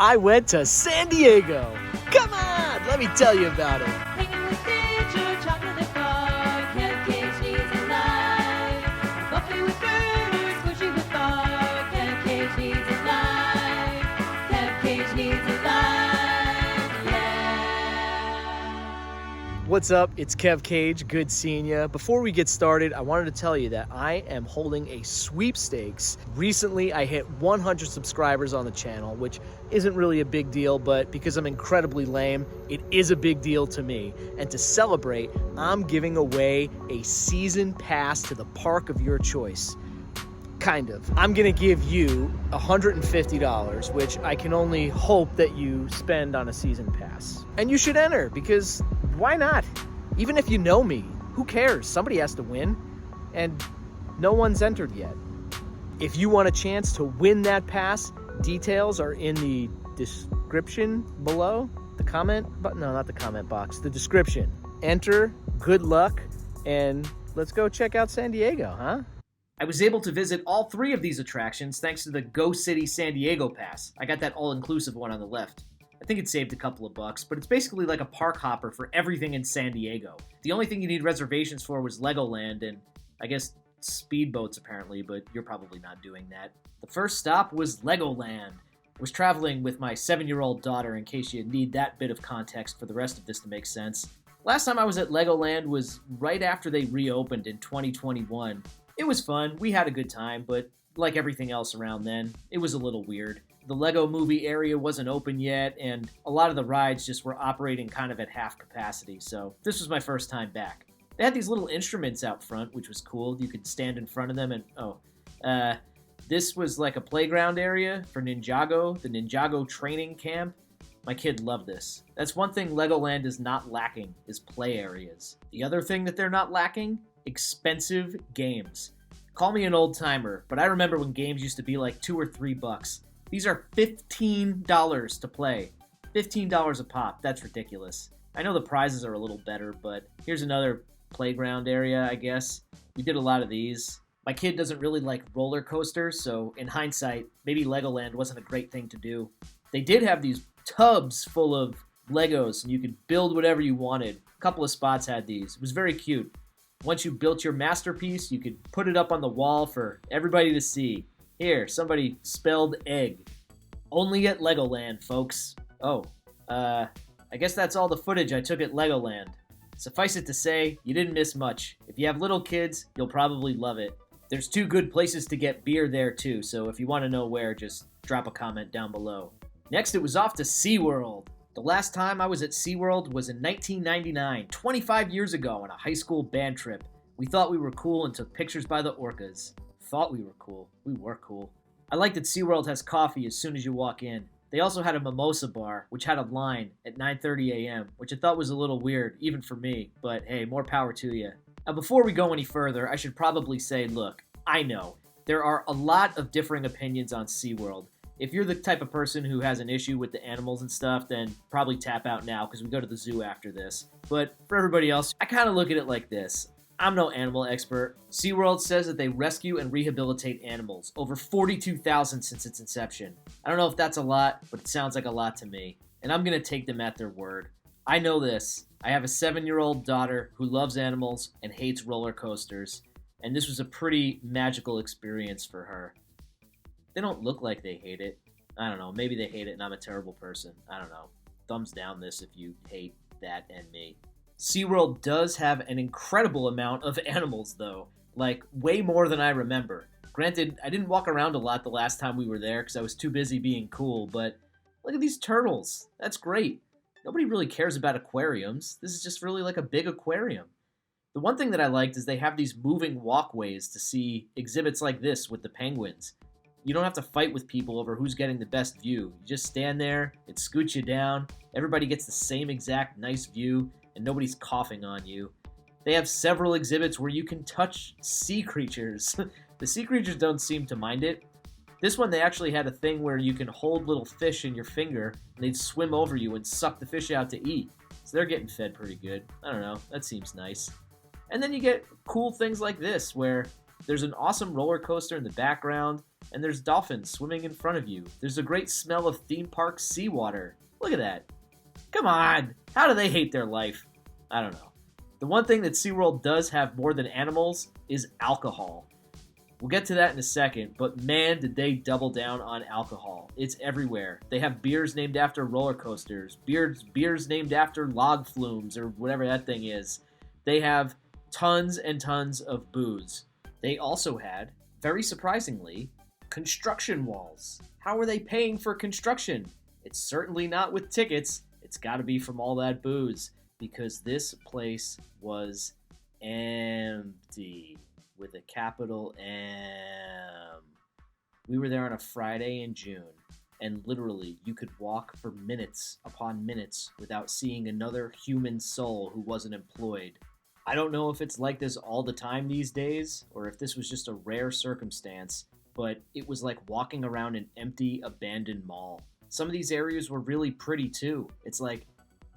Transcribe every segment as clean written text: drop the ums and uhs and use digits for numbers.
I went to San Diego. Come on, let me tell you about it. Hanging with Stitch, chocolate bar, Kev Cage needs a life. Buffet with burgers, squishy with bar, Kev Cage needs a life. Kev Cage needs a life, yeah. What's up? It's Kev Cage. Good seeing ya. Before we get started, I wanted to tell you that I am holding a sweepstakes. Recently, I hit 100 subscribers on the channel, which isn't really a big deal, but because I'm incredibly lame, it is a big deal to me. And to celebrate, I'm giving away a season pass to the park of your choice. Kind of. I'm gonna give you $150, which I can only hope that you spend on a season pass. And you should enter, because why not? Even if you know me, who cares? Somebody has to win, and no one's entered yet. If you want a chance to win that pass, details are in the description below. The comment button? No, not the comment box. The description. Enter, good luck, and let's go check out San Diego, huh? I was able to visit all three of these attractions thanks to the Go City San Diego pass. I got that all-inclusive one on the left. I think it saved a couple of bucks, but it's basically like a park hopper for everything in San Diego. The only thing you need reservations for was LEGOLAND and, I guess, speedboats apparently, but you're probably not doing that. The first stop was LEGOLAND. I was traveling with my 7-year-old daughter in case you need that bit of context for the rest of this to make sense. Last time I was at LEGOLAND was right after they reopened in 2021. It was fun, we had a good time, but like everything else around then, it was a little weird. The Lego movie area wasn't open yet, and a lot of the rides just were operating kind of at half capacity, so this was my first time back. They had these little instruments out front, which was cool. You could stand in front of them and, this was like a playground area for Ninjago, the Ninjago training camp. My kid loved this. That's one thing Legoland is not lacking, is play areas. The other thing that they're not lacking? Expensive games. Call me an old timer, but I remember when games used to be like $2 or $3. These are $15 to play. $15 a pop, that's ridiculous. I know the prizes are a little better, but here's another playground area, I guess. We did a lot of these. My kid doesn't really like roller coasters, so in hindsight, maybe Legoland wasn't a great thing to do. They did have these tubs full of Legos, and you could build whatever you wanted. A couple of spots had these. It was very cute. Once you built your masterpiece, you could put it up on the wall for everybody to see. Here, somebody spelled egg. Only at Legoland, folks. I guess that's all the footage I took at Legoland. Suffice it to say, you didn't miss much. If you have little kids, you'll probably love it. There's 2 good places to get beer there too, so if you want to know where, just drop a comment down below. Next, it was off to SeaWorld. The last time I was at SeaWorld was in 1999, 25 years ago on a high school band trip. We thought we were cool and took pictures by the orcas. Thought we were cool. We were cool. I like that SeaWorld has coffee as soon as you walk in. They also had a mimosa bar, which had a line at 9:30 a.m., which I thought was a little weird, even for me, but hey, more power to you. Now, before we go any further, I should probably say, look, I know, there are a lot of differing opinions on SeaWorld. If you're the type of person who has an issue with the animals and stuff, then probably tap out now because we go to the zoo after this. But for everybody else, I kind of look at it like this. I'm no animal expert. SeaWorld says that they rescue and rehabilitate animals, over 42,000 since its inception. I don't know if that's a lot, but it sounds like a lot to me. And I'm going to take them at their word. I know this. I have a 7-year-old daughter who loves animals and hates roller coasters. And this was a pretty magical experience for her. They don't look like they hate it. I don't know. Maybe they hate it and I'm a terrible person. I don't know. Thumbs down this if you hate that and me. SeaWorld does have an incredible amount of animals, though. Like, way more than I remember. Granted, I didn't walk around a lot the last time we were there because I was too busy being cool, but look at these turtles. That's great. Nobody really cares about aquariums. This is just really like a big aquarium. The one thing that I liked is they have these moving walkways to see exhibits like this with the penguins. You don't have to fight with people over who's getting the best view. You just stand there, it scoots you down, everybody gets the same exact nice view, and nobody's coughing on you. They have several exhibits where you can touch sea creatures. The sea creatures don't seem to mind it. This one, they actually had a thing where you can hold little fish in your finger, and they'd swim over you and suck the fish out to eat. So they're getting fed pretty good. I don't know, that seems nice. And then you get cool things like this, where There's an awesome roller coaster in the background, and there's dolphins swimming in front of you. There's a great smell of theme park seawater. Look at that. Come on! How do they hate their life? I don't know. The one thing that SeaWorld does have more than animals is alcohol. We'll get to that in a second, but man, did they double down on alcohol. It's everywhere. They have beers named after roller coasters, beers named after log flumes, or whatever that thing is. They have tons and tons of booze. They also had, very surprisingly, construction walls. How are they paying for construction? It's certainly not with tickets. It's got to be from all that booze, because this place was empty. With a capital M. We were there on a Friday in June, and literally you could walk for minutes upon minutes without seeing another human soul who wasn't employed. I don't know if it's like this all the time these days, or if this was just a rare circumstance, but it was like walking around an empty, abandoned mall. Some of these areas were really pretty too. It's like,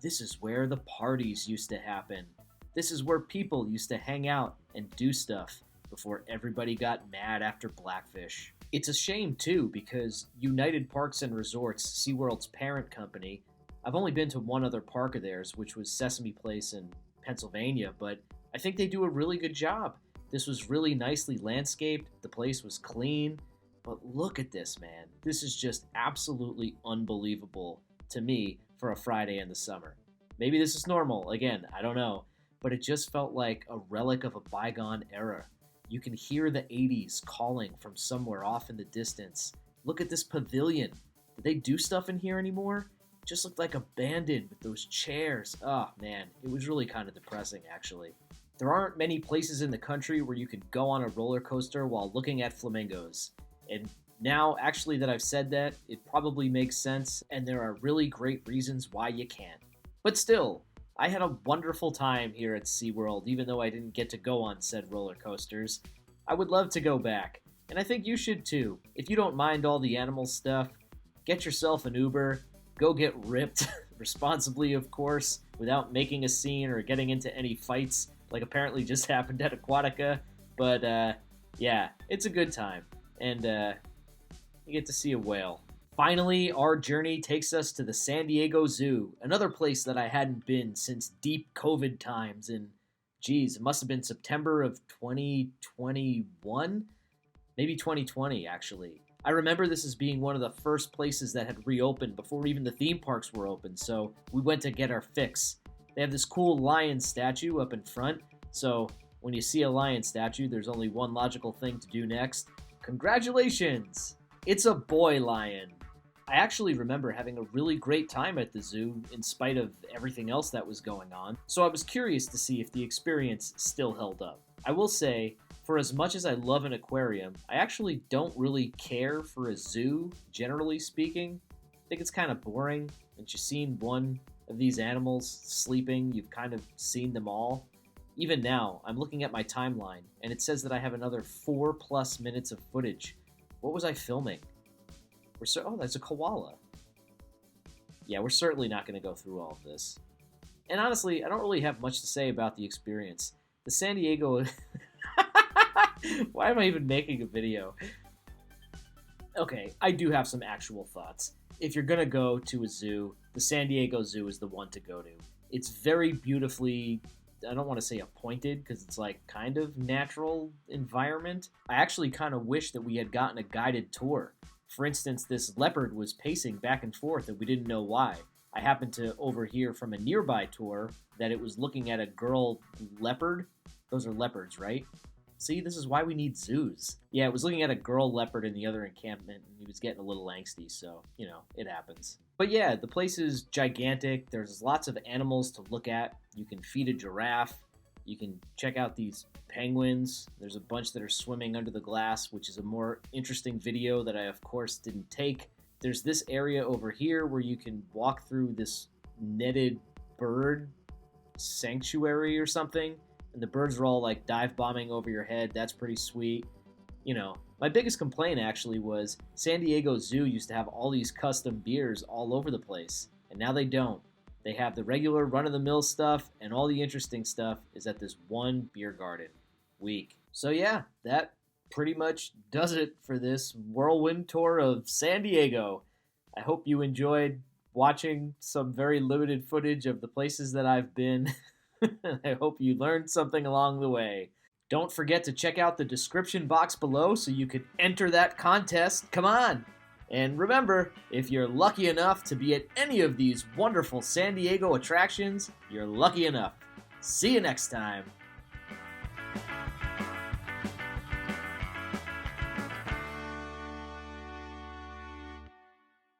this is where the parties used to happen. This is where people used to hang out and do stuff before everybody got mad after Blackfish. It's a shame, too, because United Parks and Resorts, SeaWorld's parent company, I've only been to one other park of theirs, which was Sesame Place in Pennsylvania, but I think they do a really good job. This was really nicely landscaped, the place was clean, but look at this, man. This is just absolutely unbelievable to me for a Friday in the summer. Maybe this is normal, again, I don't know, but it just felt like a relic of a bygone era. You can hear the 80s calling from somewhere off in the distance. Look at this pavilion. Do they do stuff in here anymore? It just looked like abandoned with those chairs. Oh, man. It was really kind of depressing, actually. There aren't many places in the country where you can go on a roller coaster while looking at flamingos. And now, actually, that I've said that, it probably makes sense, and there are really great reasons why you can't. But still, I had a wonderful time here at SeaWorld, even though I didn't get to go on said roller coasters. I would love to go back, and I think you should too. If you don't mind all the animal stuff, get yourself an Uber, go get ripped, responsibly of course, without making a scene or getting into any fights, like apparently just happened at Aquatica. But yeah, it's a good time, and you get to see a whale. Finally, our journey takes us to the San Diego Zoo, another place that I hadn't been since deep COVID times in, geez, it must have been September of 2021? Maybe 2020, actually. I remember this as being one of the first places that had reopened before even the theme parks were open, so we went to get our fix. They have this cool lion statue up in front, so when you see a lion statue, there's only one logical thing to do next. Congratulations! It's a boy lion. I actually remember having a really great time at the zoo in spite of everything else that was going on, so I was curious to see if the experience still held up. I will say, for as much as I love an aquarium, I actually don't really care for a zoo, generally speaking. I think it's kind of boring. Once you've seen one of these animals sleeping, you've kind of seen them all. Even now, I'm looking at my timeline, and it says that I have another 4+ minutes of footage. What was I filming? Oh, that's a koala. Yeah, we're certainly not going to go through all of this. And honestly, I don't really have much to say about the experience. The San Diego... Why am I even making a video? Okay, I do have some actual thoughts. If you're going to go to a zoo, the San Diego Zoo is the one to go to. It's very beautifully... I don't want to say appointed, because it's like kind of natural environment. I actually kind of wish that we had gotten a guided tour. For instance, this leopard was pacing back and forth and we didn't know why. I happened to overhear from a nearby tour that it was looking at a girl leopard. Those are leopards, right? See, this is why we need zoos. Yeah, it was looking at a girl leopard in the other encampment and he was getting a little angsty, so, you know, it happens. But yeah, the place is gigantic. There's lots of animals to look at. You can feed a giraffe. You can check out these penguins. There's a bunch that are swimming under the glass, which is a more interesting video that I, of course, didn't take. There's this area over here where you can walk through this netted bird sanctuary or something, and the birds are all like dive bombing over your head. That's pretty sweet. You know, my biggest complaint actually was San Diego Zoo used to have all these custom beers all over the place, and now they don't. They have the regular run-of-the-mill stuff, and all the interesting stuff is at this one beer garden, week. So yeah, that pretty much does it for this whirlwind tour of San Diego. I hope you enjoyed watching some very limited footage of the places that I've been. I hope you learned something along the way. Don't forget to check out the description box below so you can enter that contest. Come on! And remember, if you're lucky enough to be at any of these wonderful San Diego attractions, you're lucky enough. See you next time.